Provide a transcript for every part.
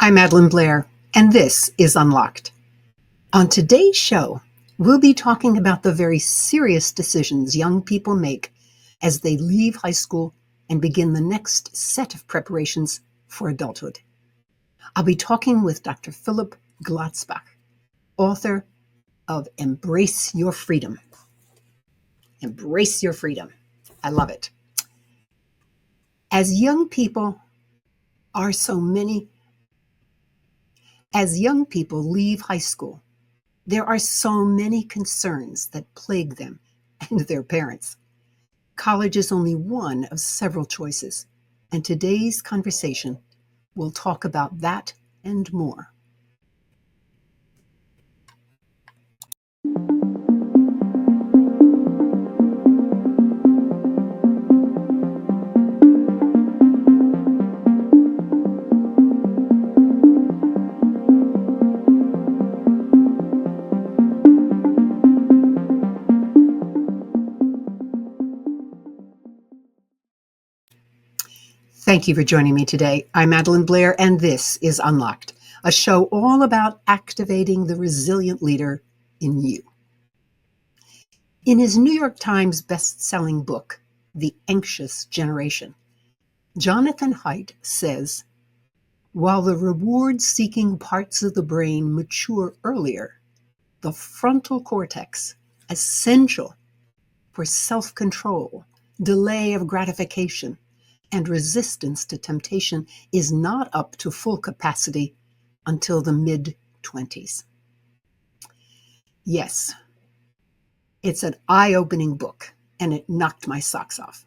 I'm Madeline Blair, and this is Unlocked. On today's show, we'll be talking about the very serious decisions young people make as they leave high school and begin the next set of preparations for adulthood. I'll be talking with Dr. Philip Glotzbach, author of Embrace Your Freedom. Embrace Your Freedom. I love it. As young people leave high school, there are so many concerns that plague them and their parents. College is only one of several choices, and today's conversation will talk about that and more. Thank you for joining me today. I'm Madeline Blair, and this is Unlocked, a show all about activating the resilient leader in you. In his New York Times best-selling book, The Anxious Generation, Jonathan Haidt says, while the reward-seeking parts of the brain mature earlier, the frontal cortex, essential for self-control, delay of gratification, and resistance to temptation, is not up to full capacity until the mid-20s. Yes, it's an eye-opening book, and it knocked my socks off.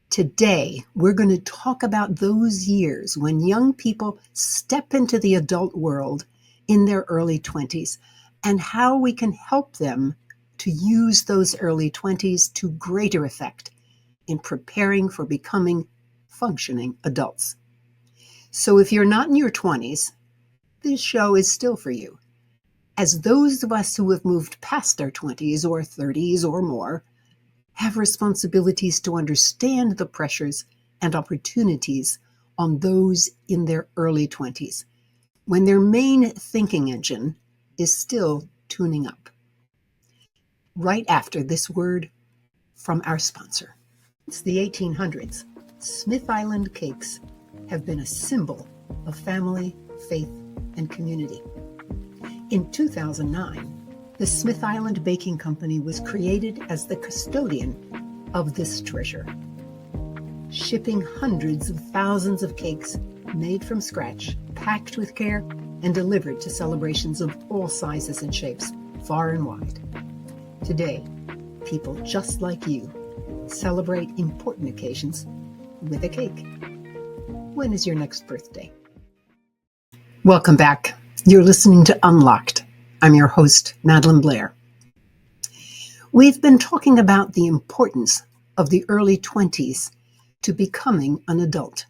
Today, we're going to talk about those years when young people step into the adult world in their early 20s and how we can help them to use those early 20s to greater effect in preparing for becoming functioning adults. So if you're not in your 20s, this show is still for you. As those of us who have moved past our 20s or 30s or more have responsibilities to understand the pressures and opportunities on those in their early 20s, when their main thinking engine is still tuning up. Right after this word from our sponsor. Since the 1800s, Smith Island cakes have been a symbol of family, faith, and community. In 2009, the Smith Island Baking Company was created as the custodian of this treasure, shipping hundreds of thousands of cakes made from scratch, packed with care, and delivered to celebrations of all sizes and shapes, far and wide. Today, people just like you celebrate important occasions with a cake. When is your next birthday? Welcome back. You're listening to Unlocked. I'm your host, Madeline Blair. We've been talking about the importance of the early 20s to becoming an adult.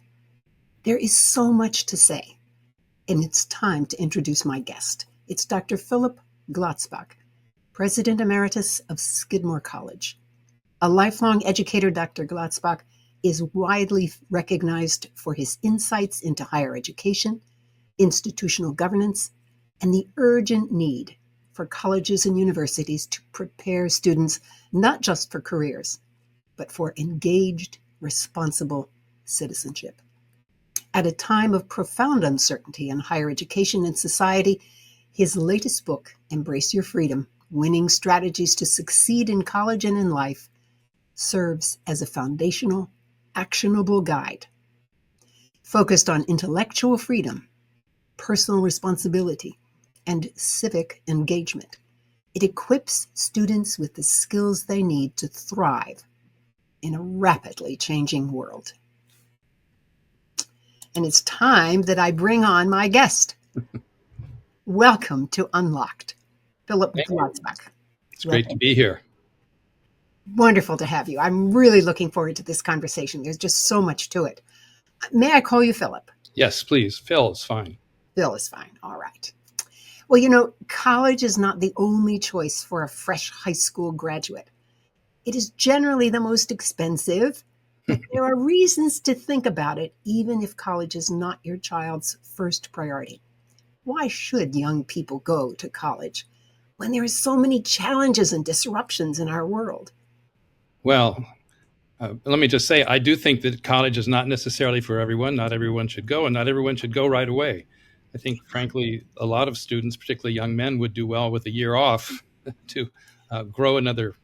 There is so much to say, and it's time to introduce my guest. It's Dr. Philip Glotzbach, President Emeritus of Skidmore College. A lifelong educator, Dr. Glotzbach is widely recognized for his insights into higher education, institutional governance, and the urgent need for colleges and universities to prepare students not just for careers, but for engaged, responsible citizenship. At a time of profound uncertainty in higher education and society, his latest book, Embrace Your Freedom, Winning Strategies to Succeed in College and in Life, serves as a foundational, actionable guide focused on intellectual freedom, personal responsibility, and civic engagement. It equips students with the skills they need to thrive in a rapidly changing world. And it's time that I bring on my guest. Welcome to Unlocked, Philip Glotzbach. It's great to be here. Wonderful to have you. I'm really looking forward to this conversation. There's just so much to it. May I call you Philip? Yes, please. Phil is fine. Phil is fine. All right. Well, college is not the only choice for a fresh high school graduate. It is generally the most expensive, But there are reasons to think about it, even if college is not your child's first priority. Why should young people go to college when there are so many challenges and disruptions in our world? Well, let me just say, I do think that college is not necessarily for everyone. Not everyone should go, and not everyone should go right away. I think, frankly, a lot of students, particularly young men, would do well with a year off to grow another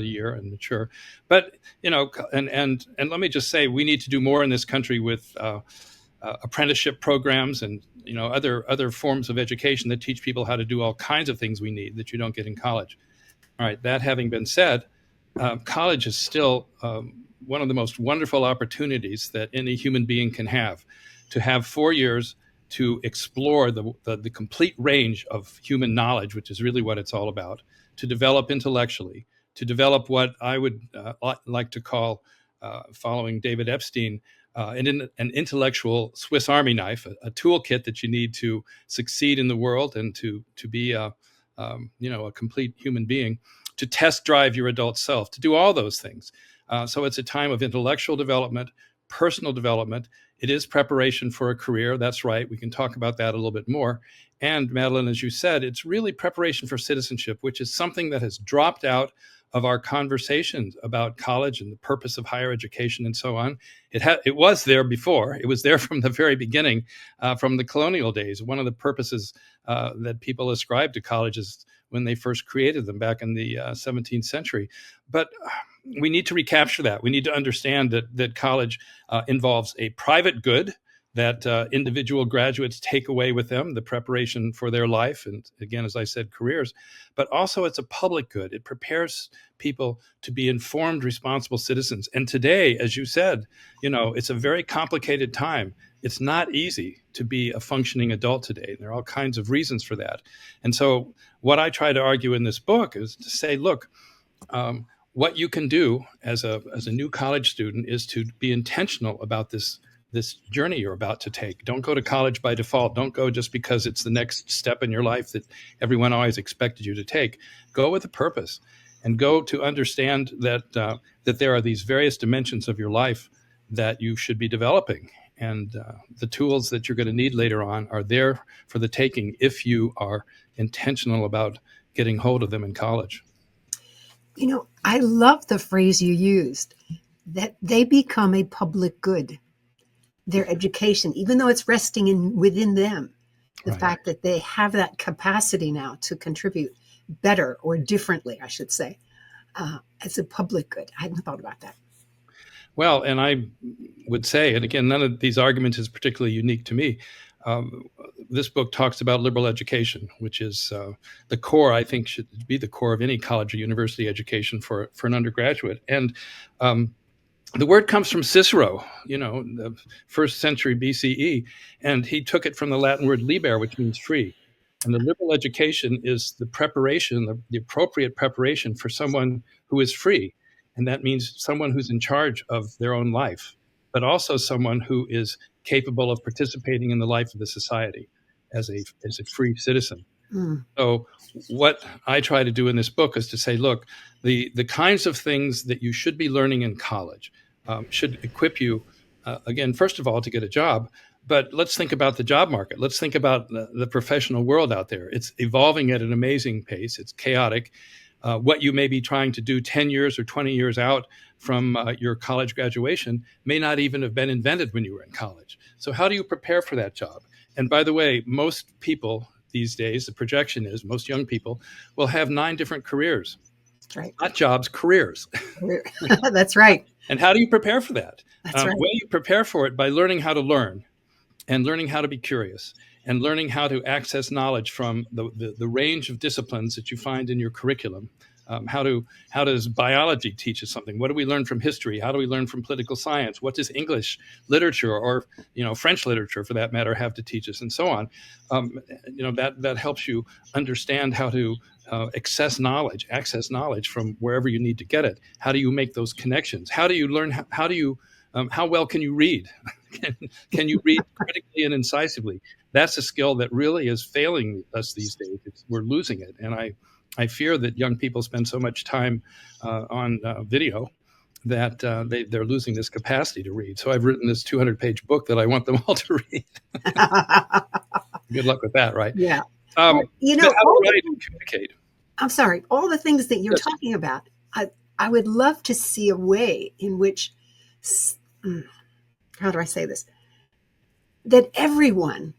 year and mature. But and let me just say, we need to do more in this country with apprenticeship programs and other forms of education that teach people how to do all kinds of things we need that you don't get in college. All right. That having been said, college is still one of the most wonderful opportunities that any human being can have. To have 4 years to explore the complete range of human knowledge, which is really what it's all about, to develop intellectually, to develop what I would like to call, following David Epstein, an intellectual Swiss Army knife, a toolkit that you need to succeed in the world and to be a complete human being, to test drive your adult self, to do all those things. So it's a time of intellectual development, personal development. It is preparation for a career. That's right. We can talk about that a little bit more. And Madeline, as you said, it's really preparation for citizenship, which is something that has dropped out of our conversations about college and the purpose of higher education and so on. It was there before. It was there from the very beginning, from the colonial days. One of the purposes that people ascribed to colleges when they first created them back in the 17th century. But we need to recapture that. We need to understand that college involves a private good that individual graduates take away with them, the preparation for their life, and again, as I said, careers, but also it's a public good. It prepares people to be informed, responsible citizens. And today, as you said, it's a very complicated time. It's not easy to be a functioning adult today. There are all kinds of reasons for that. And so what I try to argue in this book is to say, look, what you can do as a new college student is to be intentional about this journey you're about to take. Don't go to college by default. Don't go just because it's the next step in your life that everyone always expected you to take. Go with a purpose, and go to understand that there are these various dimensions of your life that you should be developing. And the tools that you're going to need later on are there for the taking if you are intentional about getting hold of them in college. I love the phrase you used, that they become a public good, their education, even though it's resting within them. The Right. fact that they have that capacity now to contribute better or differently, I should say, as a public good. I hadn't thought about that. Well, and I would say, and again, none of these arguments is particularly unique to me. Um, this book talks about liberal education, which is the core, I think, should be the core of any college or university education for an undergraduate. And the word comes from Cicero, the first century BCE, and he took it from the Latin word liber, which means free. And the liberal education is the preparation, the appropriate preparation for someone who is free. And that means someone who's in charge of their own life, but also someone who is capable of participating in the life of the society as a free citizen. Mm. So what I try to do in this book is to say, look, the kinds of things that you should be learning in college should equip you, again, first of all, to get a job. But let's think about the job market. Let's think about the professional world out there. It's evolving at an amazing pace. It's chaotic. What you may be trying to do 10 years or 20 years out from your college graduation may not even have been invented when you were in college. So how do you prepare for that job? And by the way, most people these days, the projection is most young people will have 9 different careers. That's right. Not jobs, careers. That's right. And how do you prepare for that? That's right. Well, you prepare for it by learning how to learn and learning how to be curious and learning how to access knowledge from the range of disciplines that you find in your curriculum. How does biology teach us something? What do we learn from history? How do we learn from political science? What does English literature or French literature, for that matter, have to teach us, and so on? That helps you understand how to access knowledge from wherever you need to get it. How do you make those connections? How do you learn? How well can you read? Can you read critically and incisively? That's a skill that really is failing us these days. We're losing it, and I fear that young people spend so much time on video that they're losing this capacity to read. So I've written this 200-page book that I want them all to read. Good luck with that, right? Yeah. Well, But how to write and communicate. I'm sorry, all the things that you're Yes. talking about, I would love to see a way in which, how do I say this, that everyone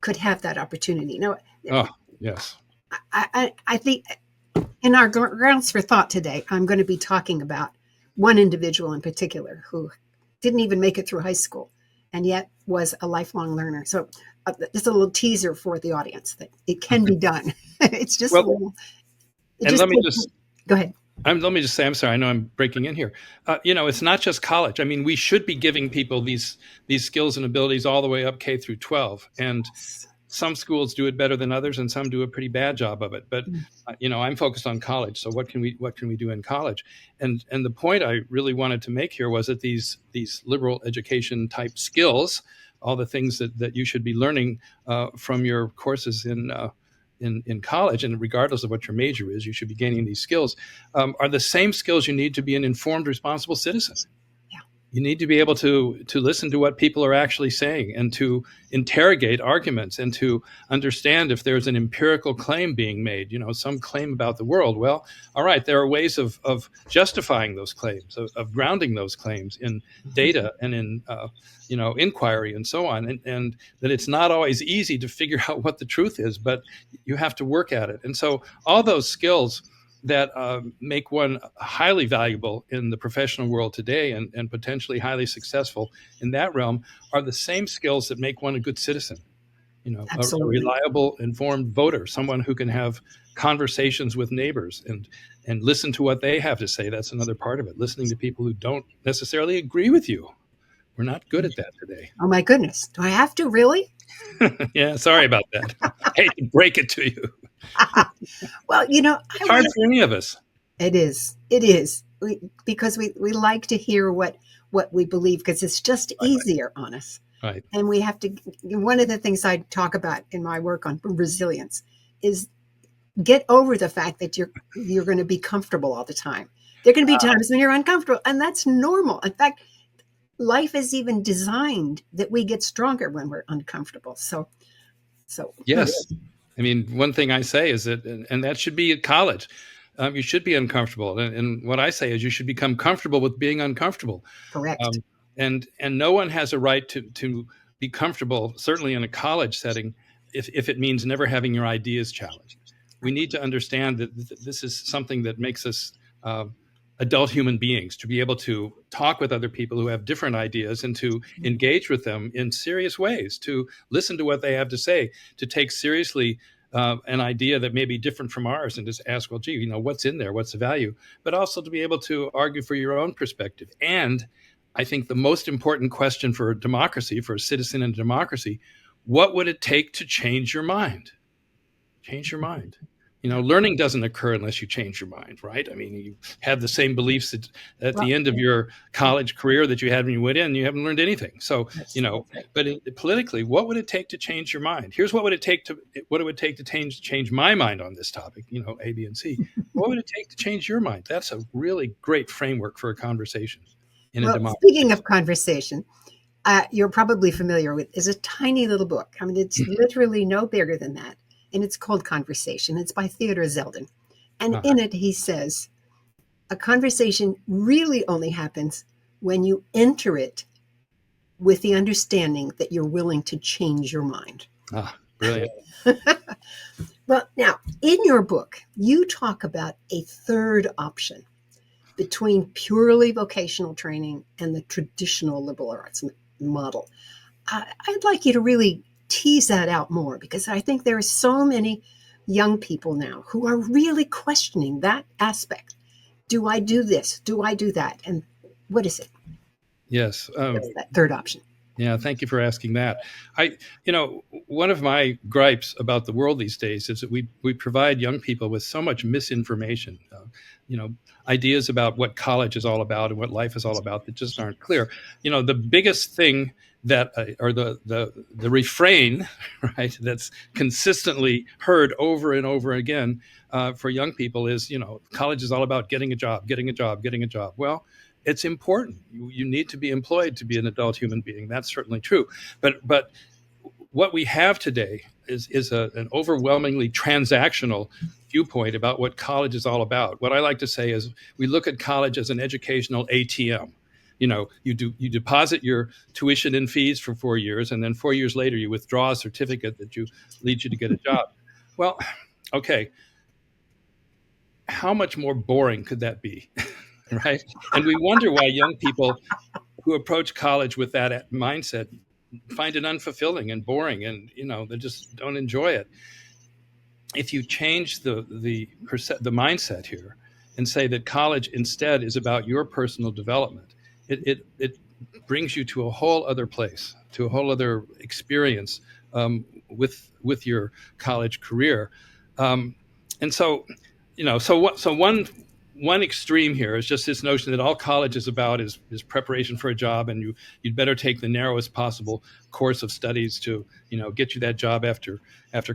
could have that opportunity. Now, Oh, yes. I think in our grounds for thought today, I'm going to be talking about one individual in particular who didn't even make it through high school and yet was a lifelong learner. So just a little teaser for the audience that it can be done. It's just a Well, little, it and just let me takes, just go ahead. let me just say, I'm sorry. I know I'm breaking in here. It's not just college. I mean, we should be giving people these skills and abilities all the way up K through 12, and some schools do it better than others, and some do a pretty bad job of it. But I'm focused on college. So what can we do in college? And the point I really wanted to make here was that these liberal education type skills, all the things that you should be learning from your courses in college, and regardless of what your major is, you should be gaining these skills, are the same skills you need to be an informed, responsible citizen. You need to be able to listen to what people are actually saying and to interrogate arguments and to understand if there's an empirical claim being made, some claim about the world. Well, all right, there are ways of justifying those claims, of grounding those claims in data and in inquiry and so on, and that it's not always easy to figure out what the truth is, but you have to work at it. And so all those skills that make one highly valuable in the professional world today and potentially highly successful in that realm are the same skills that make one a good citizen. A Absolutely. reliable, informed voter, someone who can have conversations with neighbors and listen to what they have to say. That's another part of it, listening to people who don't necessarily agree with you. We're not good at that today. Oh my goodness. Do I have to really? Yeah, sorry about that. I hate to break it to you. Well, I It's hard want for any of us. it is. It is. Because we like to hear what we believe because it's just easier on us. Right. And we have to, one of the things I talk about in my work on resilience is get over the fact that you're going to be comfortable all the time. There are going to be times when you're uncomfortable, and that's normal. In fact, life is even designed that we get stronger when we're uncomfortable. So Yes. I mean, one thing I say is that, and that should be at college. You should be uncomfortable, and what I say is you should become comfortable with being uncomfortable. correct. Um, and no one has a right to be comfortable, certainly in a college setting, if it means never having your ideas challenged. We need to understand that this is something that makes us adult human beings, to be able to talk with other people who have different ideas and to engage with them in serious ways, to listen to what they have to say, to take seriously an idea that may be different from ours and just ask, well, gee, what's in there? What's the value? But also to be able to argue for your own perspective. And I think the most important question for a democracy, for a citizen in a democracy, what would it take to change your mind? Change your mind. Learning doesn't occur unless you change your mind, right? I mean, you have the same beliefs at Well, the end of your college career that you had when you went in. You haven't learned anything. So, that's right. but politically, what would it take to change your mind? Here's what it would take to change my mind on this topic. A, B, and C. What would it take to change your mind? That's a really great framework for a conversation in a Well, democracy. speaking of conversation, you're probably familiar with is a tiny little book. I mean, it's literally no bigger than that, and it's called Conversation. It's by Theodore Zeldin, and Uh-huh. in it he says a conversation really only happens when you enter it with the understanding that you're willing to change your mind. Brilliant. Well, now in your book, you talk about a third option between purely vocational training and the traditional liberal arts model. I'd like you to really tease that out more because I think there are so many young people now who are really questioning that aspect. Do I do this? Do I do that? And what is it? Yes. What's that third option? Yeah, thank you for asking that. One of my gripes about the world these days is that we provide young people with so much misinformation, you know, ideas about what college is all about and what life is all about that just aren't clear. The biggest thing that, or the refrain, right, that's consistently heard over and over again for young people is, college is all about getting a job, getting a job, getting a job. Well, it's important. You need to be employed to be an adult human being. That's certainly true. But what we have today is an overwhelmingly transactional viewpoint about what college is all about. What I like to say is we look at college as an educational ATM. You deposit your tuition and fees for 4 years, and then 4 years later you withdraw a certificate that leads you to get a job. Well, okay, how much more boring could that be? Right? And we wonder why young people who approach college with that mindset find it unfulfilling and boring, and they just don't enjoy it. If you change the mindset here and say that college instead is about your personal development, it brings you to a whole other place, to a whole other experience with your college career. And so, one extreme here is just this notion that all college is about is preparation for a job, and you'd better take the narrowest possible course of studies to get you that job after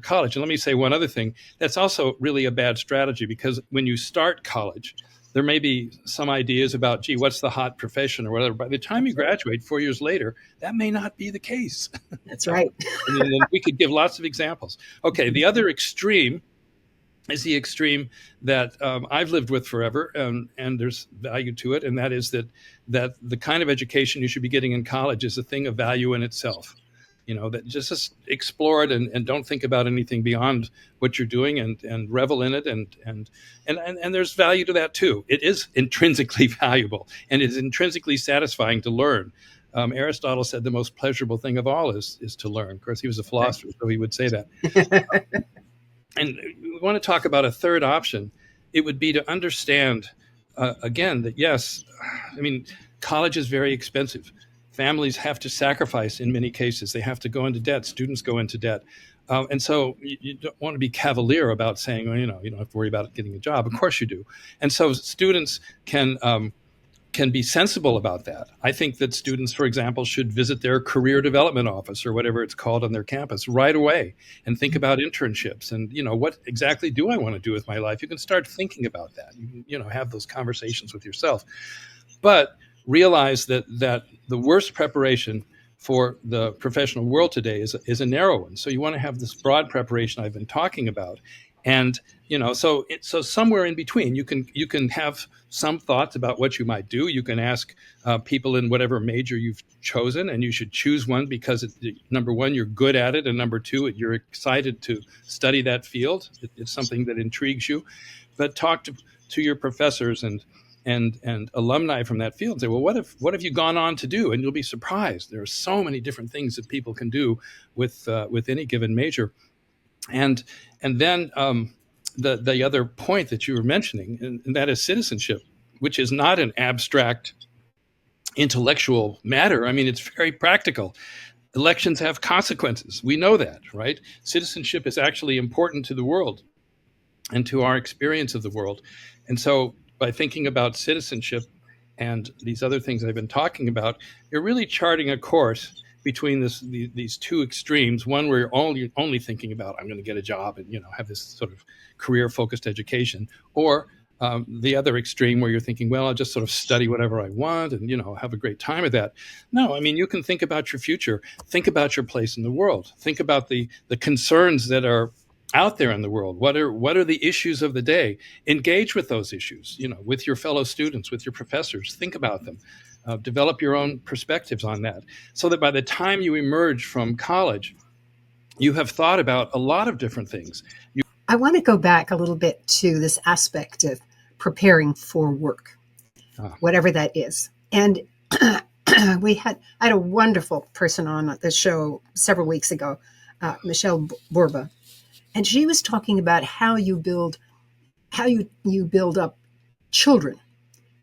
college. And let me say one other thing. That's also really a bad strategy, because when you start college, there may be some ideas about, gee, what's the hot profession or whatever. By the time you graduate 4 years later, that may not be the case. That's right. I mean, we could give lots of examples. Okay, the other extreme is the extreme that I've lived with forever, and there's value to it, and that is that the kind of education you should be getting in college is a thing of value in itself. That just explore it and don't think about anything beyond what you're doing, and revel in it, and there's value to that too. It is intrinsically valuable, and it is intrinsically satisfying to learn. Aristotle said the most pleasurable thing of all is to learn. Of course, he was a philosopher, so he would say that. And we want to talk about a third option. It would be to understand, again, that yes, I mean, college is very expensive. Families have to sacrifice in many cases. They have to go into debt. Students go into debt. And so you don't want to be cavalier about saying, well, you don't have to worry about getting a job. Of course you do. And so students can be sensible about that. I think that students, for example, should visit their career development office or whatever it's called on their campus right away and think about internships and, what exactly do I want to do with my life? You can start thinking about that. You can, have those conversations with yourself. But realize that the worst preparation for the professional world today is a narrow one. So you want to have this broad preparation I've been talking about. And so somewhere in between, you can have some thoughts about what you might do. You can ask people in whatever major you've chosen, and you should choose one because number one, you're good at it, and number two, you're excited to study that field. It's something that intrigues you. But talk to your professors and alumni from that field and say, well, what have you gone on to do? And you'll be surprised. There are so many different things that people can do with any given major. And then the other point that you were mentioning, and that is citizenship, which is not an abstract intellectual matter. I mean, it's very practical. Elections have consequences. We know that, right? Citizenship is actually important to the world and to our experience of the world. And so by thinking about citizenship and these other things I've been talking about, you're really charting a course between these two extremes. One where you're only thinking about, I'm going to get a job and have this sort of career-focused education, or the other extreme where you're thinking, well, I'll just sort of study whatever I want and have a great time at that. No, I mean, you can think about your future, think about your place in the world, think about the concerns that are out there in the world. What are the issues of the day? Engage with those issues, with your fellow students, with your professors. Think about them. Develop your own perspectives on that, so that by the time you emerge from college, you have thought about a lot of different things. I want to go back a little bit to this aspect of preparing for work, whatever that is. And I had a wonderful person on the show several weeks ago, Michelle Borba, and she was talking about how you build up children.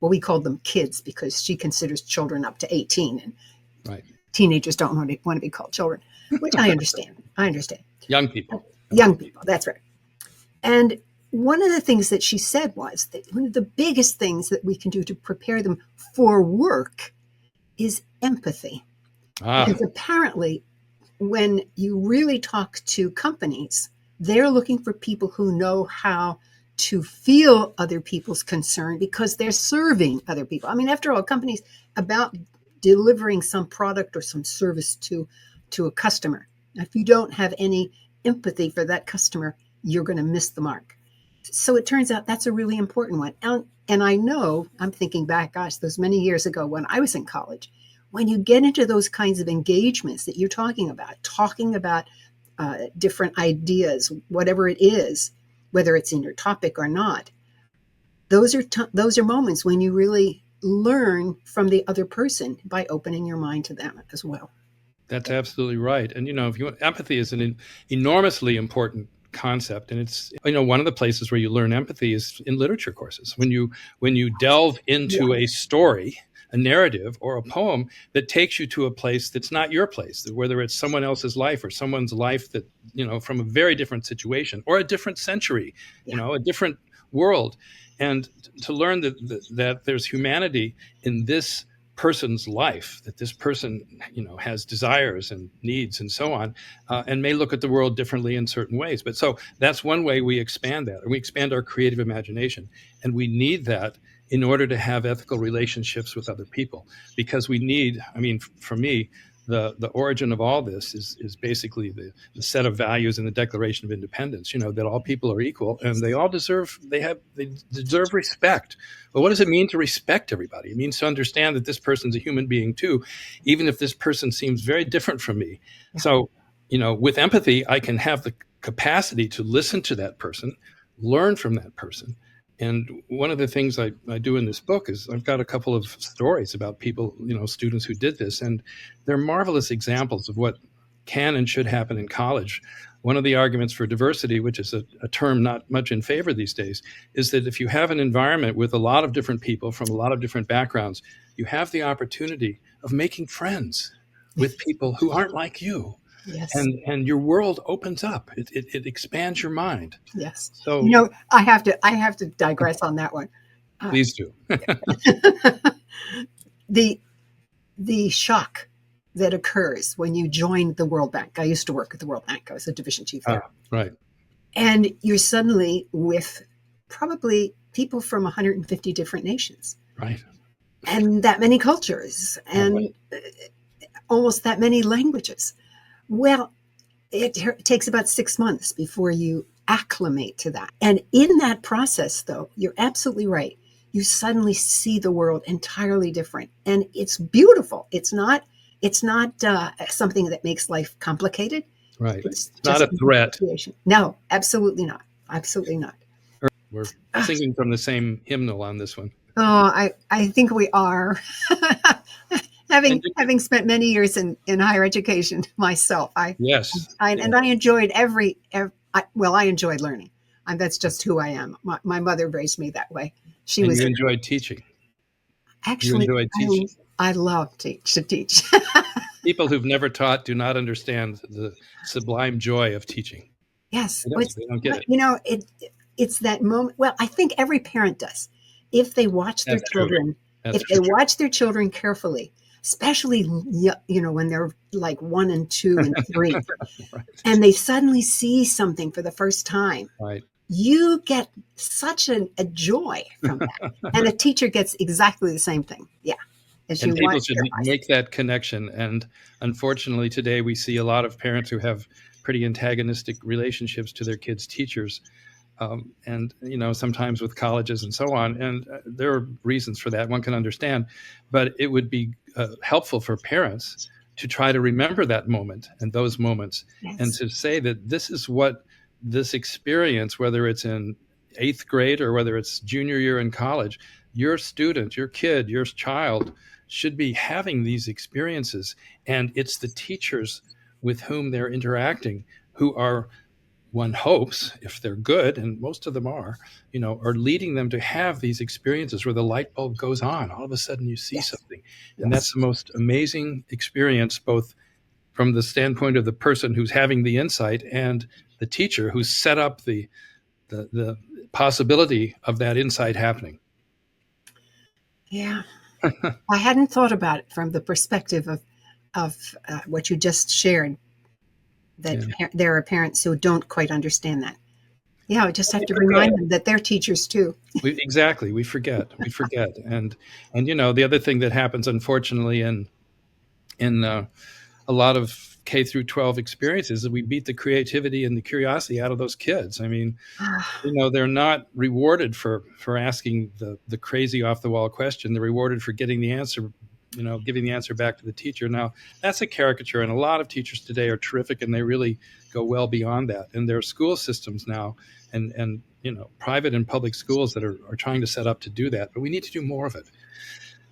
Well, we called them kids because she considers children up to 18, and right. Teenagers don't want to be called children, which I understand. Young people. Young people, that's right. And one of the things that she said was that one of the biggest things that we can do to prepare them for work is empathy. Because apparently, when you really talk to companies, they're looking for people who know how to feel other people's concern because they're serving other people. I mean, after all, a company's about delivering some product or some service to a customer. If you don't have any empathy for that customer, you're going to miss the mark. So it turns out that's a really important one. And I know, I'm thinking back, gosh, those many years ago when I was in college, when you get into those kinds of engagements that you're talking about different ideas, whatever it is, whether it's in your topic or not, those are moments when you really learn from the other person by opening your mind to them as well. That's absolutely right. And if you want, empathy is an enormously important concept, and it's one of the places where you learn empathy is in literature courses. When you delve Yeah, into a story, a narrative, or a poem that takes you to a place that's not your place, whether it's someone else's life or someone's life that from a very different situation or a different century, yeah, a different world, and to learn that there's humanity in this person's life, that this person has desires and needs and so on, and may look at the world differently in certain ways. But so that's one way we expand that, and we expand our creative imagination, and we need that in order to have ethical relationships with other people, because we need, I mean, for me, the origin of all this is basically the set of values in the Declaration of Independence, that all people are equal and they deserve respect. But what does it mean to respect everybody? It means to understand that this person's a human being too, even if this person seems very different from me. yeah. So, with empathy, I can have the capacity to listen to that person, learn from that person. And one of the things I do in this book is I've got a couple of stories about people, students who did this, and they're marvelous examples of what can and should happen in college. One of the arguments for diversity, which is a term not much in favor these days, is that if you have an environment with a lot of different people from a lot of different backgrounds, you have the opportunity of making friends with people who aren't like you. Yes. And your world opens up. It expands your mind. Yes. So I have to digress on that one. Uh, please do. the the shock that occurs when you join the World Bank. I used to work at the World Bank. I was a division chief there. Right. And you're suddenly with probably people from 150 different nations. Right. And that many cultures and Right. almost that many languages. Well, it takes about 6 months before you acclimate to that. And in that process, though, you're absolutely right. You suddenly see the world entirely different, and it's beautiful. It's not. It's not something that makes life complicated. Right. It's It's not just a threat. No, absolutely not. Absolutely not. We're singing from the same hymnal on this one. Oh, I think we are. having And you, having spent many years in higher education myself, yes. and I enjoyed I enjoyed learning. And that's just who I am. My mother raised me that way. She And was you enjoyed teaching. You actually enjoyed teaching. I love to teach. People who've never taught do not understand the sublime joy of teaching. Yes, They don't get but it. it's that moment. Well, I think every parent does. If they watch their That's true. children, That's if they true. watch their children carefully, especially when they're like 1 and 2 and 3, Right. and they suddenly see something for the first time, Right. you get such a joy from that. And a teacher gets exactly the same thing. Yeah. As And you people watch should their eyes. make that connection. And unfortunately, today we see a lot of parents who have pretty antagonistic relationships to their kids' teachers, and sometimes with colleges and so on. And there are reasons for that. One can understand, but it would be helpful for parents to try to remember that moment and those moments, and Yes. to say that this is what this experience, whether it's in 8th grade or whether it's junior year in college, your student, your kid, your child should be having these experiences. And it's the teachers with whom they're interacting who are, one hopes, if they're good, and most of them are leading them to have these experiences where the light bulb goes on. All of a sudden you see Yes. something. And Yes. that's the most amazing experience, both from the standpoint of the person who's having the insight and the teacher who's set up the possibility of that insight happening. Yeah. I hadn't thought about it from the perspective of what you just shared, that Yeah. there are parents who don't quite understand that. Yeah, I just have We to forget. remind them that they're teachers too. Exactly. We forget. And you know, the other thing that happens, unfortunately, in a lot of K through 12 experiences, is we beat the creativity and the curiosity out of those kids. I mean, you know, they're not rewarded for asking the crazy off the wall question. They're rewarded for getting the answer, you know, giving the answer back to the teacher. Now, that's a caricature, and a lot of teachers today are terrific, and they really go well beyond that. And there are school systems now, and you know, private and public schools that are trying to set up to do that. But we need to do more of it.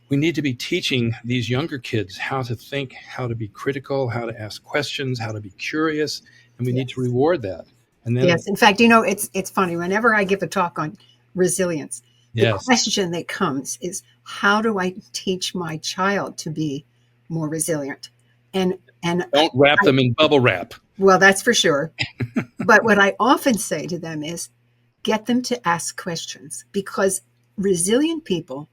We need to be teaching these younger kids how to think, how to be critical, how to ask questions, how to be curious, and we need to Yes. reward that. And then, Yes. In fact, you know, it's funny. Whenever I give a talk on resilience, the yes, question that comes is, how do I teach my child to be more resilient? And don't wrap I them in bubble wrap. well, that's for sure. But what I often say to them is, get them to ask questions, because resilient people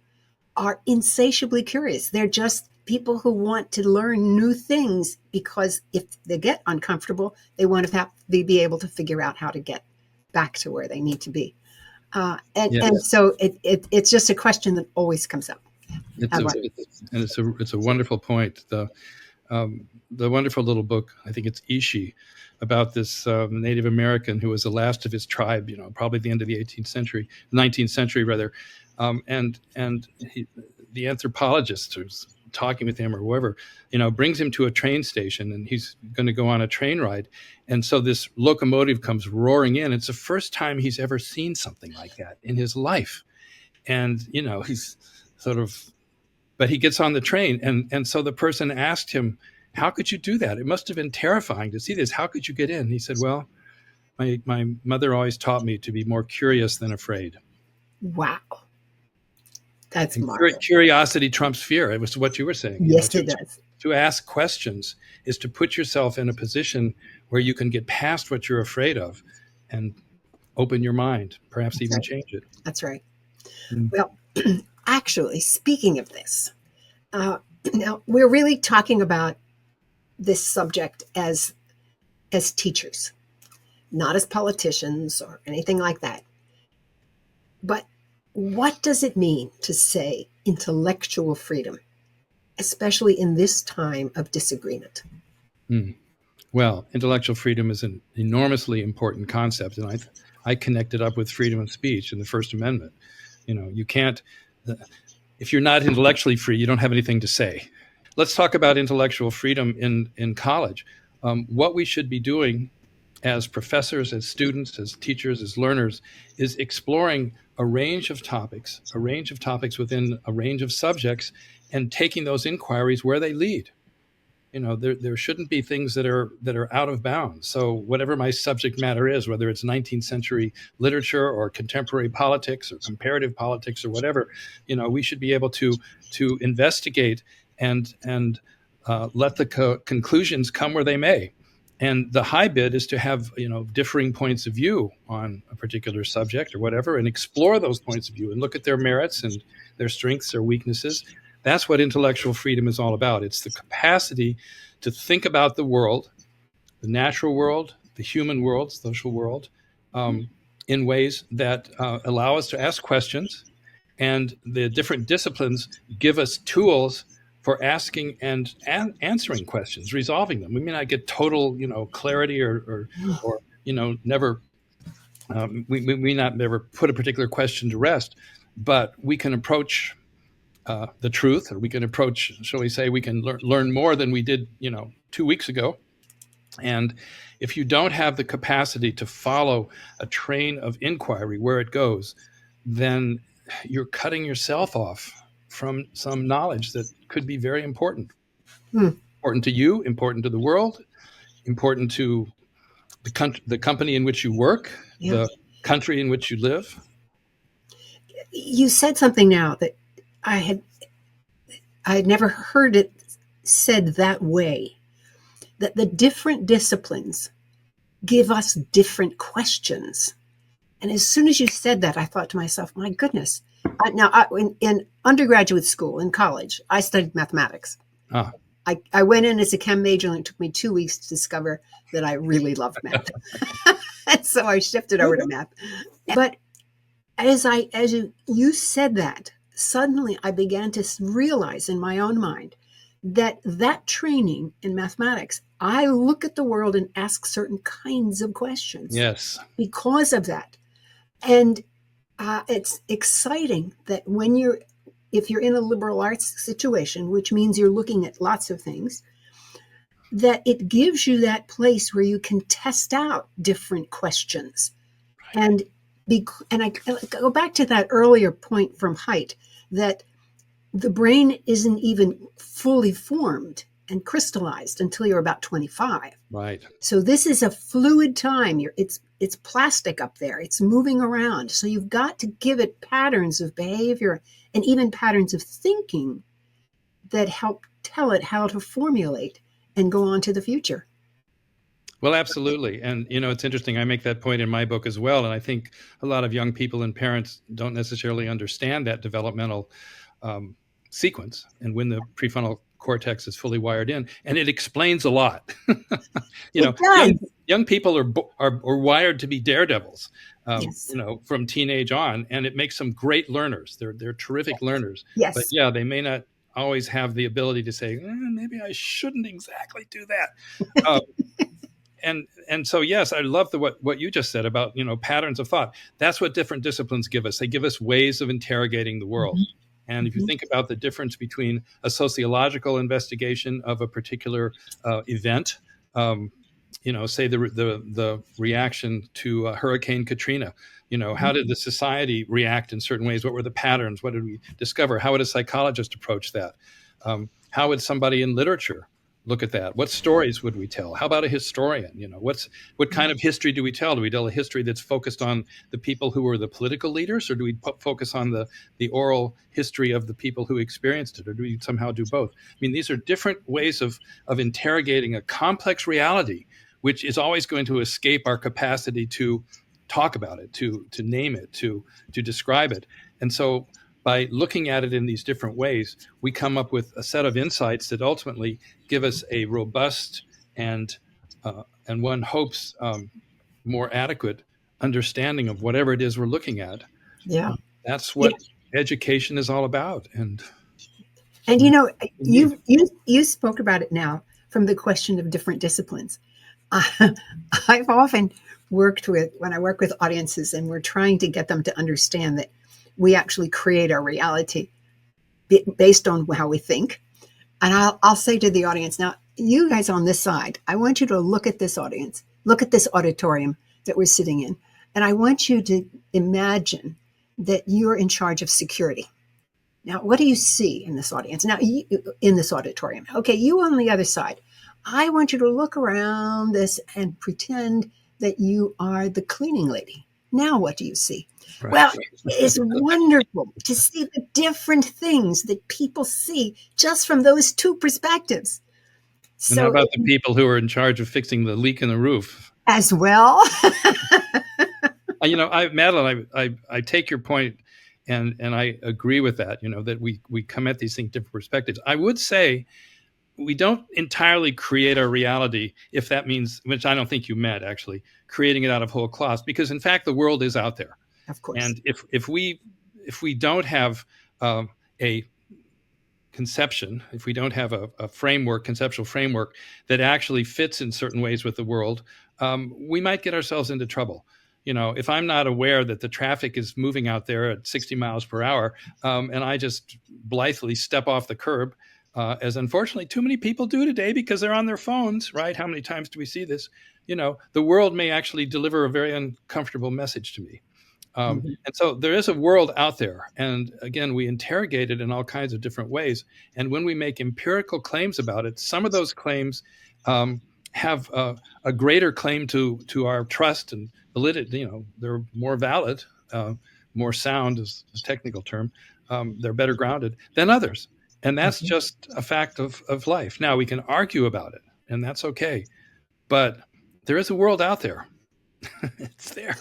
are insatiably curious. They're just people who want to learn new things, because if they get uncomfortable, they want to be able to figure out how to get back to where they need to be. And Yes, so it's just a question that always comes up. it's I a like, it's a wonderful point. The wonderful little book, I think it's Ishi, about this Native American who was the last of his tribe. You know, probably the end of the 18th century, 19th century rather, and the anthropologist who's talking with him or whoever, you know, brings him to a train station, and he's going to go on a train ride, and so this locomotive comes roaring in. It's the first time he's ever seen something like that in his life, and you know, he's sort of, but he gets on the train, and so the person asked him, how could you do that? It must have been terrifying to see this. How could you get in? He said, well, my mother always taught me to be more curious than afraid. wow, that's And marvelous. curiosity trumps fear. It was what you were saying. You know, Yes, it does. to ask questions is to put yourself in a position where you can get past what you're afraid of and open your mind, perhaps That's even right. change it. That's right. Mm. Well, actually, speaking of this, uh, now we're really talking about this subject as teachers, not as politicians or anything like that. But what does it mean to say intellectual freedom, especially in this time of disagreement? Mm. Well, intellectual freedom is an enormously important concept, and I connect it up with freedom of speech and the First Amendment. You know, you can't, if you're not intellectually free, you don't have anything to say. Let's talk about intellectual freedom in college. What we should be doing as professors, as students, as teachers, as learners, is exploring a range of topics within a range of subjects, and taking those inquiries where they lead. You know, there shouldn't be things that are out of bounds. So whatever my subject matter is, whether it's 19th century literature or contemporary politics or comparative politics or whatever, you know, we should be able to investigate and let the conclusions come where they may. And the high bid is to have, you know, differing points of view on a particular subject or whatever, and explore those points of view and look at their merits and their strengths or weaknesses. That's what intellectual freedom is all about. It's the capacity to think about the world, the natural world, the human world, social world, um, in ways that allow us to ask questions. And the different disciplines give us tools for asking and answering questions, resolving them. We may not get total, you know, clarity or you know, never we may not never put a particular question to rest, but we can approach the truth, or we can approach, shall we say, we can learn more than we did, you know, 2 weeks ago. And if you don't have the capacity to follow a train of inquiry where it goes, then you're cutting yourself off from some knowledge that could be very important. Hmm. Important to you, important to the world, important to the company in which you work, Yeah. the country in which you live. You said something now that I had I had never heard it said that way. That the different disciplines give us different questions. And as soon as you said that, I thought to myself, my goodness. In undergraduate school, in college, I studied mathematics. Ah, I went in as a chem major, and it took me 2 weeks to discover that I really loved math. So I shifted over to math. But as you said that, suddenly I began to realize in my own mind that that training in mathematics, I look at the world and ask certain kinds of questions Yes. because of that. And it's exciting that if you're in a liberal arts situation, which means you're looking at lots of things, that it gives you that place where you can test out different questions. And and I go back to that earlier point from height, that the brain isn't even fully formed and crystallized until you're about 25. Right. So this is a fluid time. It's plastic up there. It's moving around. So you've got to give it patterns of behavior and even patterns of thinking that help tell it how to formulate and go on to the future. Well, absolutely. And, it's interesting. I make that point in my book as well. And I think a lot of young people and parents don't necessarily understand that developmental sequence and when the prefrontal cortex is fully wired in. And it explains a lot. It Young, does. young people are wired to be daredevils, Yes. from teenage on. And it makes them great learners. They're terrific learners. But Yes. yeah, they may not always have the ability to say, maybe I shouldn't exactly do that. Uh, and so yes, I love what you just said about patterns of thought. That's what different disciplines give us. They give us ways of interrogating the world. Mhm. And if you Mhm. think about the difference between a sociological investigation of a particular event, um, say the reaction to Hurricane Katrina, how did the society react in certain ways? What were the patterns? What did we discover? How would a psychologist approach that? How would somebody in literature look at that? What stories would we tell? How about a historian? What kind of history do we tell? Do we tell a history that's focused on the people who were the political leaders, or do we focus on the oral history of the people who experienced it, or do we somehow do both? I mean, these are different ways of interrogating a complex reality, which is always going to escape our capacity to talk about it, to name it, to describe it. And so by looking at it in these different ways, we come up with a set of insights that ultimately give us a robust and one hopes more adequate understanding of whatever it is we're looking at. Yeah. That's You what education is all about. And And that's what we need. you spoke about it now from the question of different disciplines. Uh, I've often when I work with audiences and we're trying to get them to understand that we actually create our reality based on how we think. And I'll say to the audience, now, you guys on this side, I want you to look at this audience, look at this auditorium that we're sitting in. And I want you to imagine that you're in charge of security. Now, what do you see in this audience? Now, in this auditorium. Okay, you on the other side. I want you to look around this and pretend that you are the cleaning lady. Now, what do you see? Right. Well, it's wonderful to see the different things that people see just from those two perspectives. And how So, about the people who are in charge of fixing the leak in the roof? as well, Madeline, I take your point, and I agree with that. That we come at these things different perspectives. I would say we don't entirely create our reality, if that means, which I don't think you meant actually, creating it out of whole cloth, because in fact the world is out there, of course. and if we don't have a conception, if we don't have a conceptual framework that actually fits in certain ways with the world, we might get ourselves into trouble. If I'm not aware that the traffic is moving out there at 60 miles per hour, and I just blithely step off the curb, as unfortunately too many people do today because they're on their phones, right? How many times do we see this? The world may actually deliver a very uncomfortable message to me. Mhm. And so there is a world out there. And again, we interrogate it in all kinds of different ways. And when we make empirical claims about it, some of those claims have a greater claim to our trust and validity. They're more valid, more sound is the technical term. They're better grounded than others. And that's Mhm. just a fact of life. Now, we can argue about it, and that's okay. But there is a world out there. It's there.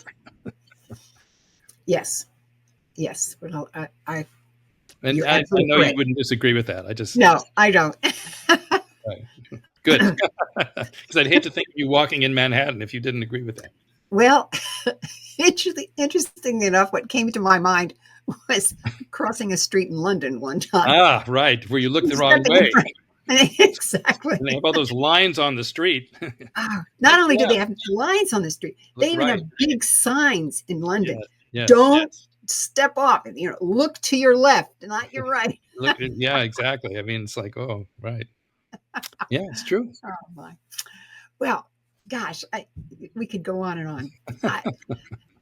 Yes. Yes. Well, And you're I absolutely know you correct. wouldn't disagree with that. I just No, I don't. right. Good. Because I'd hate to think of you walking in Manhattan if you didn't agree with that. Well, interesting enough, what came to my mind was crossing a street in London one time, Ah, right, where you look the wrong stepping in way, front. and they Exactly. have all those lines on the street. Not Look only do they left, have lines on the street, they look even have right. big signs in London. Yes, yes. Don't step off. Look to your left, not your right. Look, yeah, exactly. I mean, it's like, oh, right. Yeah, it's true. Oh my. Well, gosh, we could go on and on. I,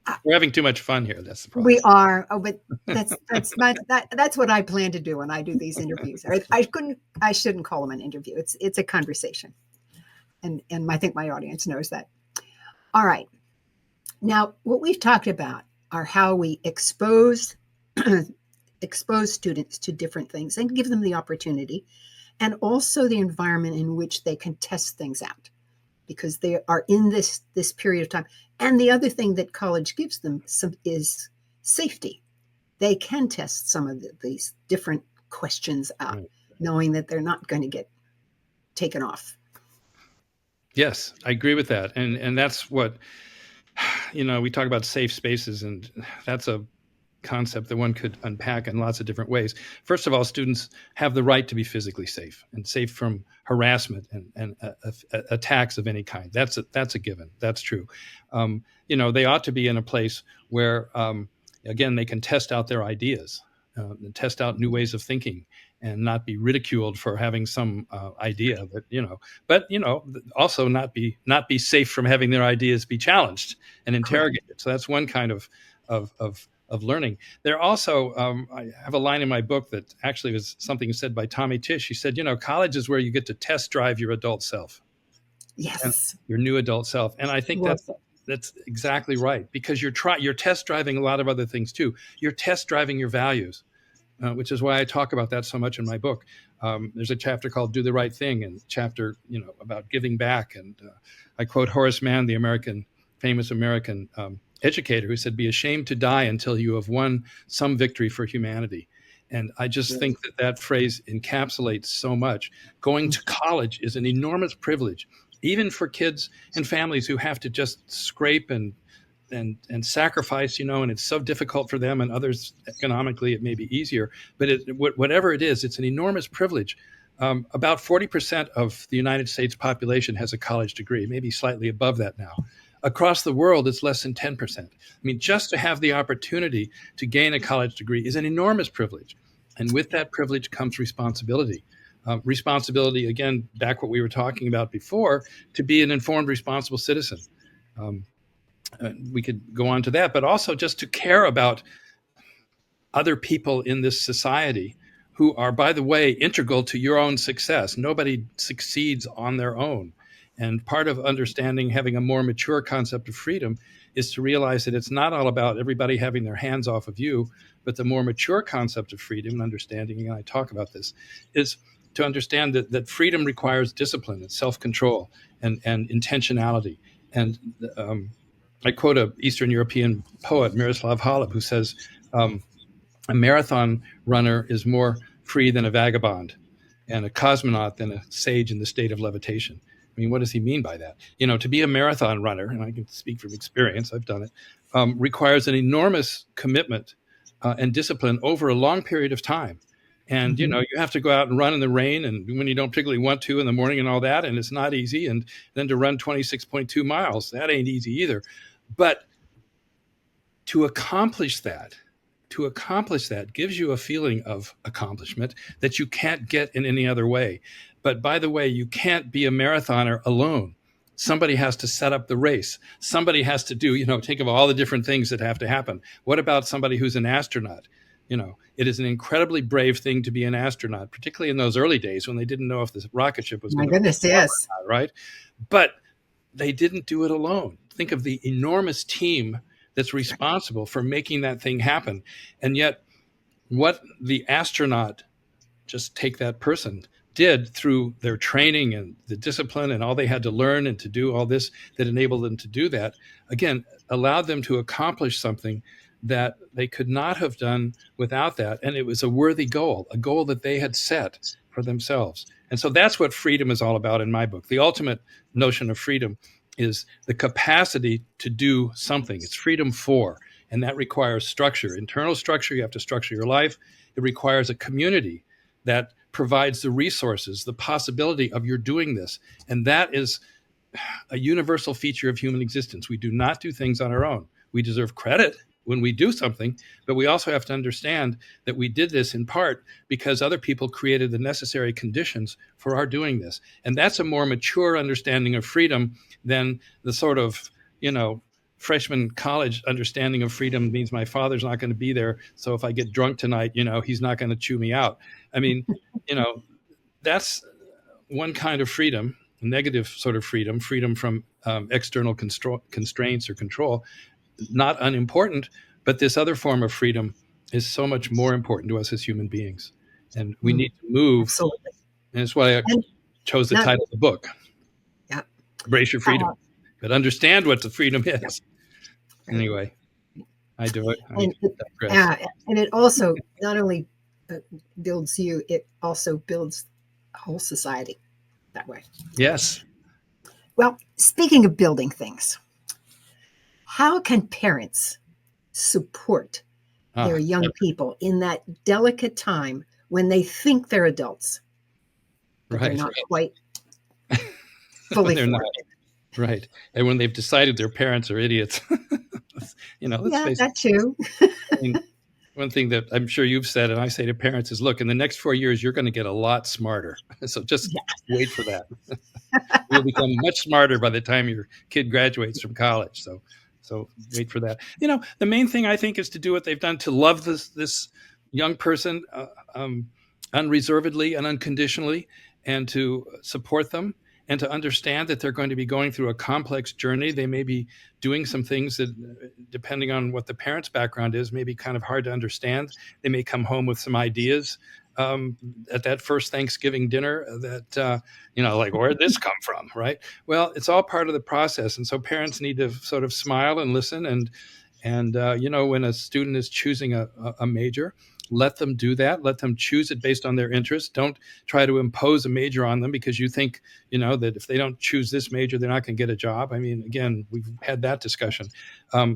I, We're having too much fun here. That's the problem. we are. Oh, but that's what I plan to do when I do these interviews. I shouldn't call them an interview. It's a conversation, and I think my audience knows that. All right. Now, what we've talked about are how we expose expose students to different things and give them the opportunity, and also the environment in which they can test things out because they are in this period of time. And the other thing that college gives them is safety. They can test some of these different questions out, Right. knowing that they're not going to get taken off. Yes, I agree with that, and that's what we talk about safe spaces, and that's a concept that one could unpack in lots of different ways. First of all, students have the right to be physically safe and safe from harassment and attacks of any kind. That's a given. That's true. They ought to be in a place where, again, they can test out their ideas, and test out new ways of thinking, and not be ridiculed for having some idea but also not be safe from having their ideas be challenged and Correct. interrogated. So that's one kind of learning. There also, I have a line in my book that actually was something said by Tommy Tish. He said, college is where you get to test drive your adult self and Yes. your new adult self. And I think Well that's exactly right, because you're test driving a lot of other things too. You're test driving your values, which is why I talk about that so much in my book. There's a chapter called "Do the Right Thing," and chapter about giving back. And I quote Horace Mann, the famous American educator, who said, "Be ashamed to die until you have won some victory for humanity." And I just Yes. think that phrase encapsulates so much. Going to college is an enormous privilege, even for kids and families who have to just scrape and sacrifice, and it's so difficult for them, and others economically it may be easier. But whatever it is, it's an enormous privilege. About 40% of the United States population has a college degree, maybe slightly above that now. Across the world, it's less than 10%. I mean, just to have the opportunity to gain a college degree is an enormous privilege. And with that privilege comes responsibility. Responsibility, again, back what we were talking about before, to be an informed, responsible citizen. Um, we could go on to that, but also just to care about other people in this society who are, by the way, integral to your own success. Nobody succeeds on their own. And part of understanding, having a more mature concept of freedom, is to realize that it's not all about everybody having their hands off of you, but the more mature concept of freedom and understanding, and I talk about this, is to understand that freedom requires discipline and self-control and intentionality. And I quote a Eastern European poet, Miroslav Halep, who says, a marathon runner is more free than a vagabond, and a cosmonaut than a sage in the state of levitation. I mean, what does he mean by that? To be a marathon runner, and I can speak from experience, I've done it, requires an enormous commitment and discipline over a long period of time. And, Mhm. you have to go out and run in the rain, and when you don't particularly want to in the morning and all that, and it's not easy. And then to run 26.2 miles, that ain't easy either. But to accomplish that, gives you a feeling of accomplishment that you can't get in any other way. But by the way, you can't be a marathoner alone. Somebody has to set up the race. Somebody has to do, think of all the different things that have to happen. What about somebody who's an astronaut? It is an incredibly brave thing to be an astronaut, particularly in those early days when they didn't know if the rocket ship was My going to goodness, perform yes. or not, right? But they didn't do it alone. Think of the enormous team that's responsible for making that thing happen. And yet, what the astronaut, just take that person, did through their training and the discipline and all they had to learn and to do all this that enabled them to do that, again, allowed them to accomplish something that they could not have done without that. And it was a worthy goal, a goal that they had set for themselves. And so that's what freedom is all about in my book. The ultimate notion of freedom is the capacity to do something. It's freedom for, and that requires structure, internal structure. You have to structure your life. It requires a community that provides the resources, the possibility of your doing this. And that is a universal feature of human existence. We do not do things on our own. We deserve credit when we do something, but we also have to understand that we did this in part because other people created the necessary conditions for our doing this. And that's a more mature understanding of freedom than the sort of, freshman college understanding of freedom means my father's not going to be there. So if I get drunk tonight, he's not going to chew me out. I mean, that's one kind of freedom, negative sort of freedom from external constraints or control, not unimportant, but this other form of freedom is so much more important to us as human beings. And we need to move. Absolutely. And that's why I And chose the not, title of the book, yeah. Embrace Your Freedom, but understand what the freedom Yeah, is. right. Anyway, I do it. I And digress. and it also not only builds you, it also builds a whole society that way. Yes. Well, speaking of building things, how can parents support their young people in that delicate time when they think they're adults, but they're Right. not quite When fully they're not. formed? Right. And when they've decided their parents are idiots, let's Yeah, face it. that too. I mean, one thing that I'm sure you've said, and I say to parents, is look, in the next 4 years, you're going to get a lot smarter. So just Yeah. wait for that. You'll become much smarter by the time your kid graduates from college. So wait for that. The main thing I think is to do what they've done, to love this young person unreservedly and unconditionally, and to support them, and to understand that they're going to be going through a complex journey. They may be doing some things that, depending on what the parent's background is, may be kind of hard to understand. They may come home with some ideas at that first Thanksgiving dinner that, like, where'd this come from, right? Well, it's all part of the process. And so parents need to sort of smile and listen. And when a student is choosing a major, let them do that. Let them choose it based on their interests. Don't try to impose a major on them because you think, that if they don't choose this major, they're not going to get a job. I mean, again, we've had that discussion.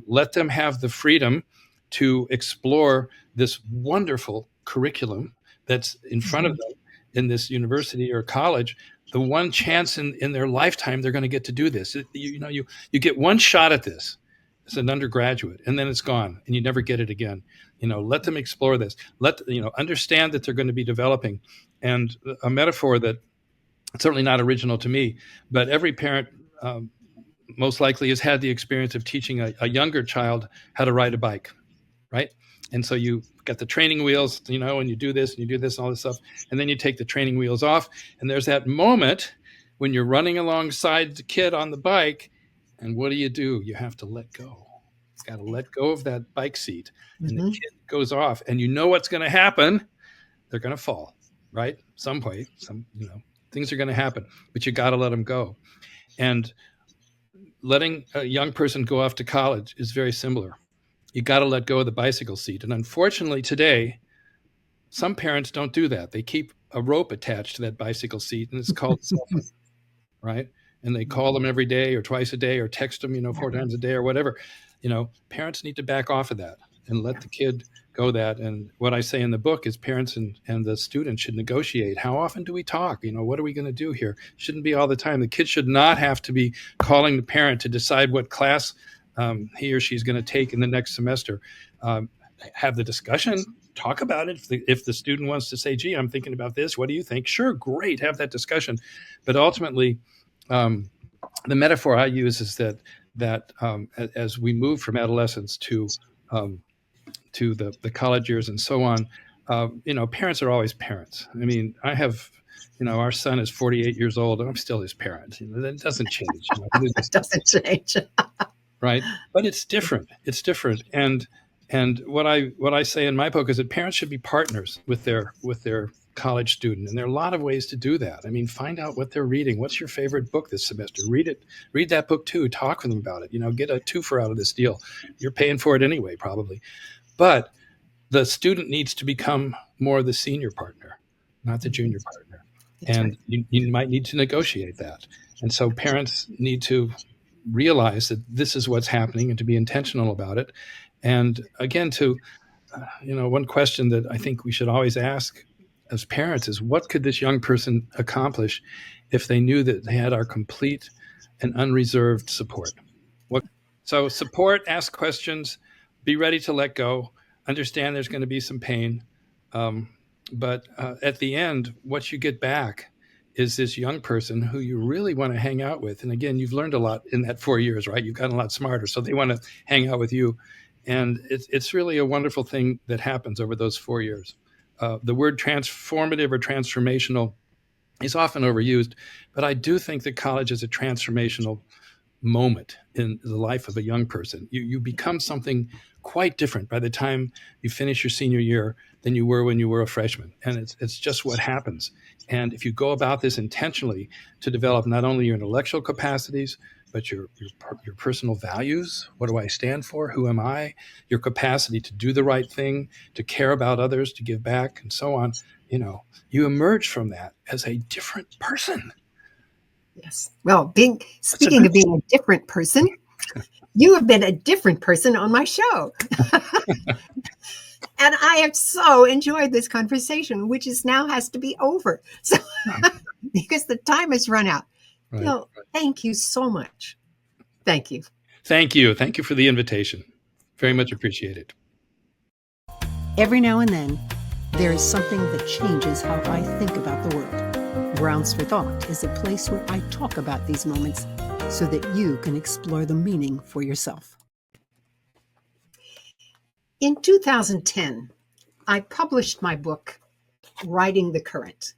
Let them have the freedom to explore this wonderful curriculum that's in front of them in this university or college. The one chance in their lifetime they're going to get to do this. You get one shot at this as an undergraduate, and then it's gone, and you never get it again. Let them explore this. Understand that they're going to be developing. And a metaphor that certainly not original to me, but every parent most likely has had the experience of teaching a younger child how to ride a bike, right? And so you got the training wheels, and you do this and you do this and all this stuff, and then you take the training wheels off, and there's that moment when you're running alongside the kid on the bike, and what do? You have to let go. Got to let go of that bike seat, and the Mm-hmm. kid goes off, and you know what's going to happen. They're going to fall, right? Some way, things are going to happen, but you got to let them go. And letting a young person go off to college is very similar. You got to let go of the bicycle seat. And unfortunately, today, some parents don't do that. They keep a rope attached to that bicycle seat, and it's called cell phone, right? And they call them every day or twice a day or text them, 4 times a day or whatever. Parents need to back off of that and let the kid go that. And what I say in the book is parents and the student should negotiate. How often do we talk? What are we going to do here? Shouldn't be all the time. The kid should not have to be calling the parent to decide what class he or she's going to take in the next semester. Have the discussion, talk about it. If the student wants to say, gee, I'm thinking about this, what do you think? Sure, great, have that discussion. But ultimately, the metaphor I use is that as we move from adolescence to the college years and so on, parents are always parents. I mean, I have, our son is 48 years old, and I'm still his parent. That doesn't change. It doesn't change. Right? But it's different. It's different. And what I say in my book is that parents should be partners with their college student, and there are a lot of ways to do that. I mean, find out what they're reading. What's your favorite book this semester? Read it. Read that book too. Talk with them about it. Get a twofer out of this deal. You're paying for it anyway, probably. But the student needs to become more the senior partner, not the junior partner. That's And right. you might need to negotiate that. And so parents need to realize that this is what's happening and to be intentional about it. And again, one question that I think we should always ask as parents is, what could this young person accomplish if they knew that they had our complete and unreserved support? So support, ask questions, be ready to let go, understand there's going to be some pain. But at the end, what you get back is this young person who you really want to hang out with. And again, you've learned a lot in that 4 years, right? You've gotten a lot smarter. So they want to hang out with you. And it's really a wonderful thing that happens over those 4 years. The word transformative or transformational is often overused, but I do think that college is a transformational moment in the life of a young person. You become something quite different by the time you finish your senior year than you were when you were a freshman. And it's just what happens. And if you go about this intentionally to develop not only your intellectual capacities, but your personal values. What do I stand for? Who am I? Your capacity to do the right thing, to care about others, to give back, and so on. You emerge from that as a different person. Yes. Well, speaking of being a different person, you have been a different person on my show. And I have so enjoyed this conversation, which now has to be over. So because the time has run out. Right. Bill, thank you so much. Thank you. Thank you. Thank you for the invitation. Very much appreciated. Every now and then, there is something that changes how I think about the world. Grounds for Thought is a place where I talk about these moments so that you can explore the meaning for yourself. In 2010, I published my book, Riding the Current: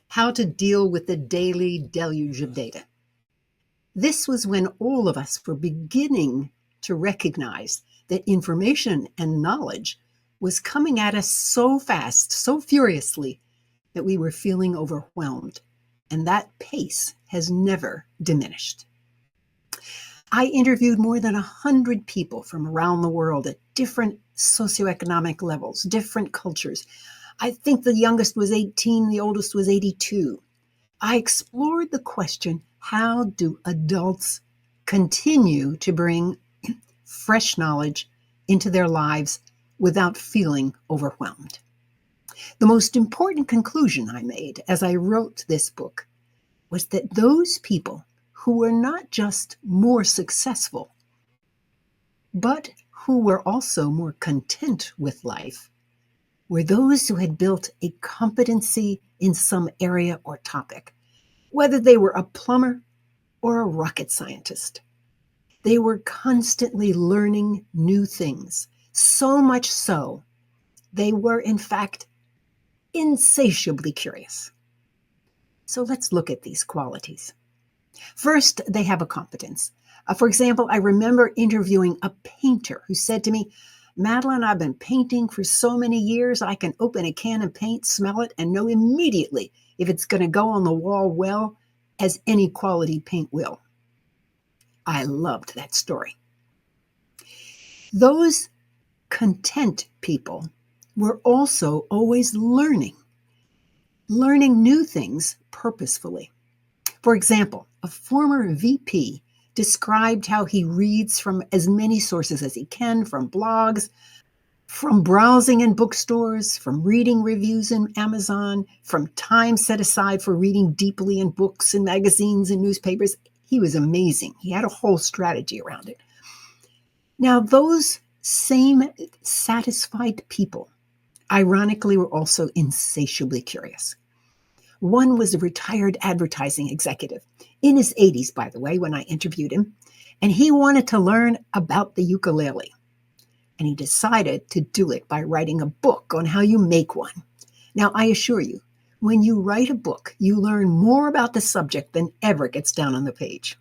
How to Deal with the Daily Deluge of Data. This was when all of us were beginning to recognize that information and knowledge was coming at us so fast, so furiously, that we were feeling overwhelmed, and that pace has never diminished. I interviewed more than 100 people from around the world at different socioeconomic levels, different cultures. I think the youngest was 18, the oldest was 82. I explored the question, how do adults continue to bring fresh knowledge into their lives without feeling overwhelmed? The most important conclusion I made as I wrote this book was that those people who were not just more successful, but who were also more content with life, were those who had built a competency in some area or topic, whether they were a plumber or a rocket scientist. They were constantly learning new things, so much so they were, in fact, insatiably curious. So let's look at these qualities. First, they have a competence. For example, I remember interviewing a painter who said to me, "Madeline, I've been painting for so many years, I can open a can of paint, smell it, and know immediately if it's going to go on the wall well, as any quality paint will." I loved that story. Those content people were also always learning new things purposefully. For example, a former VP described how he reads from as many sources as he can, from blogs, from browsing in bookstores, from reading reviews in Amazon, from time set aside for reading deeply in books and magazines and newspapers. He was amazing. He had a whole strategy around it. Now, those same satisfied people, ironically, were also insatiably curious. One was a retired advertising executive, in his 80s, by the way, when I interviewed him, and he wanted to learn about the ukulele. And he decided to do it by writing a book on how you make one. Now, I assure you, when you write a book, you learn more about the subject than ever gets down on the page.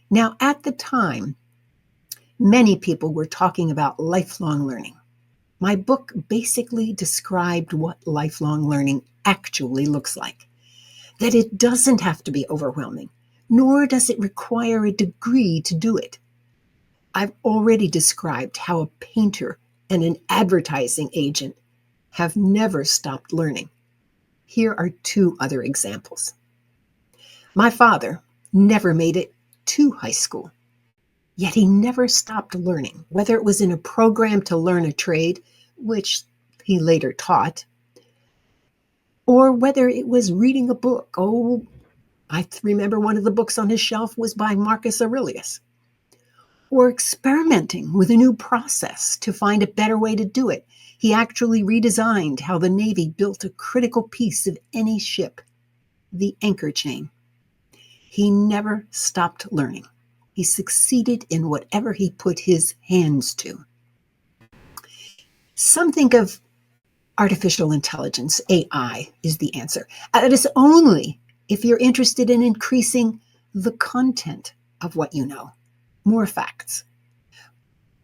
Now, at the time, many people were talking about lifelong learning. My book basically described what lifelong learning actually looks like. That it doesn't have to be overwhelming, nor does it require a degree to do it. I've already described how a painter and an advertising agent have never stopped learning. Here are two other examples. My father never made it to high school. Yet he never stopped learning, whether it was in a program to learn a trade, which he later taught, or whether it was reading a book. Oh, I remember one of the books on his shelf was by Marcus Aurelius. Or experimenting with a new process to find a better way to do it. He actually redesigned how the Navy built a critical piece of any ship, the anchor chain. He never stopped learning. He succeeded in whatever he put his hands to. Some think of artificial intelligence, AI, is the answer. It is only if you're interested in increasing the content of what you know, more facts.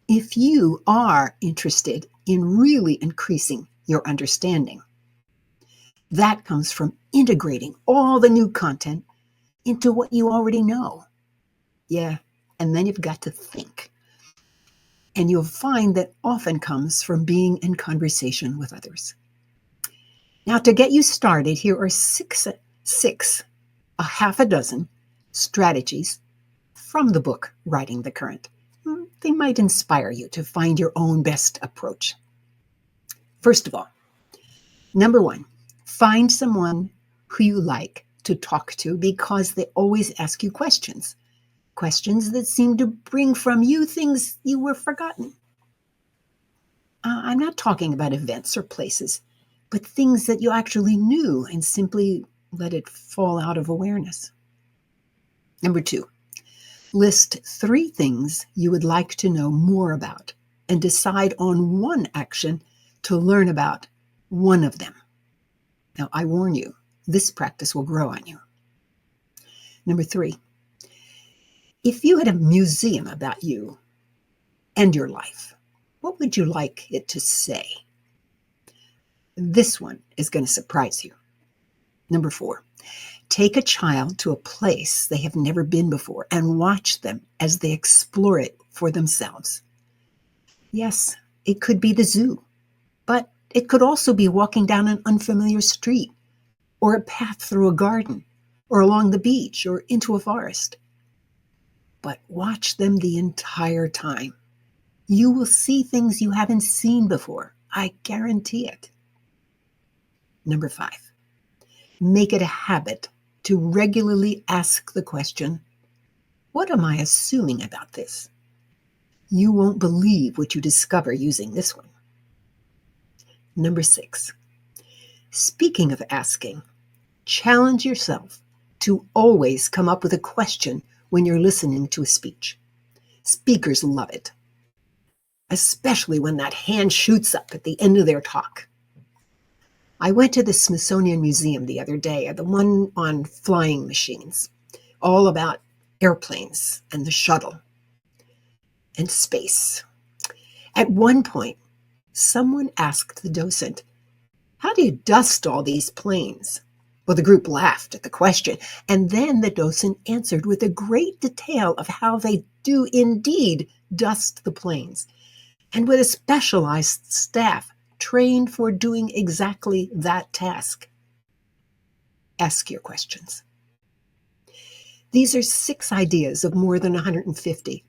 If you are interested in really increasing your understanding, that comes from integrating all the new content into what you already know. Yeah, and then you've got to think. And you'll find that often comes from being in conversation with others. Now, to get you started, here are six, a half a dozen strategies from the book, Writing the Current. They might inspire you to find your own best approach. First of all, number one, find someone who you like to talk to because they always ask you questions that seem to bring from you things you were forgotten. I'm not talking about events or places, but things that you actually knew and simply let it fall out of awareness. Number two, list 3 things you would like to know more about and decide on one action to learn about one of them. Now, I warn you, this practice will grow on you. Number 3, if you had a museum about you and your life, what would you like it to say? This one is going to surprise you. Number 4, take a child to a place they have never been before and watch them as they explore it for themselves. Yes, it could be the zoo, but it could also be walking down an unfamiliar street, or a path through a garden, or along the beach, or into a forest. But watch them the entire time. You will see things you haven't seen before. I guarantee it. Number 5, make it a habit to regularly ask the question, what am I assuming about this? You won't believe what you discover using this one. Number 6, speaking of asking, challenge yourself to always come up with a question when you're listening to a speech. Speakers love it, especially when that hand shoots up at the end of their talk. I went to the Smithsonian Museum the other day, the one on flying machines, all about airplanes and the shuttle and space. At one point, someone asked the docent, how do you dust all these planes? Well, the group laughed at the question, and then the docent answered with a great detail of how they do indeed dust the planes, and with a specialized staff trained for doing exactly that task. Ask your questions. These are 6 ideas of more than 150.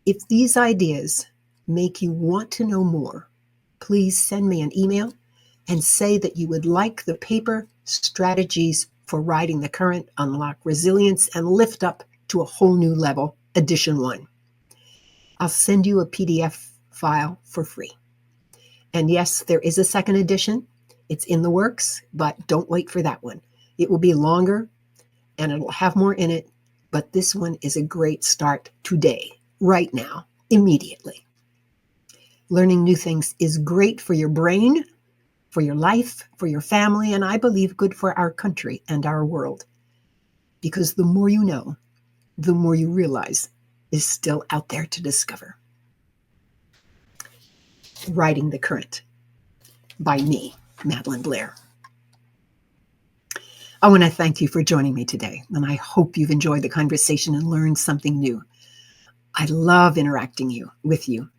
If these ideas make you want to know more, please send me an email and say that you would like the paper Strategies for Riding the Current, Unlock Resilience, and Lift Up to a Whole New Level, Edition 1. I'll send you a PDF file for free. And yes, there is a second edition. It's in the works, but don't wait for that one. It will be longer and it'll have more in it, but this one is a great start today, right now, immediately. Learning new things is great for your brain, for your life, for your family, and I believe good for our country and our world. Because the more you know, the more you realize is still out there to discover. Writing the Current by me, Madeline Blair. I want to thank you for joining me today, and I hope you've enjoyed the conversation and learned something new. I love interacting with you,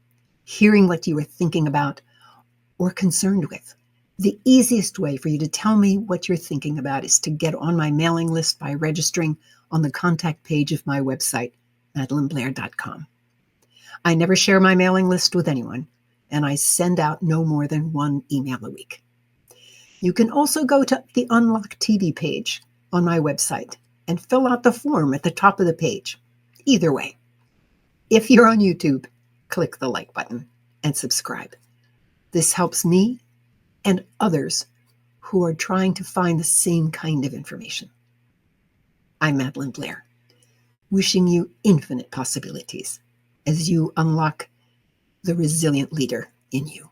hearing what you are thinking about or concerned with. The easiest way for you to tell me what you're thinking about is to get on my mailing list by registering on the contact page of my website, MadelineBlair.com. I never share my mailing list with anyone, and I send out no more than one email a week. You can also go to the Unlock TV page on my website and fill out the form at the top of the page. Either way, if you're on YouTube, click the like button and subscribe. This helps me and others who are trying to find the same kind of information. I'm Madeline Blair, wishing you infinite possibilities as you unlock the resilient leader in you.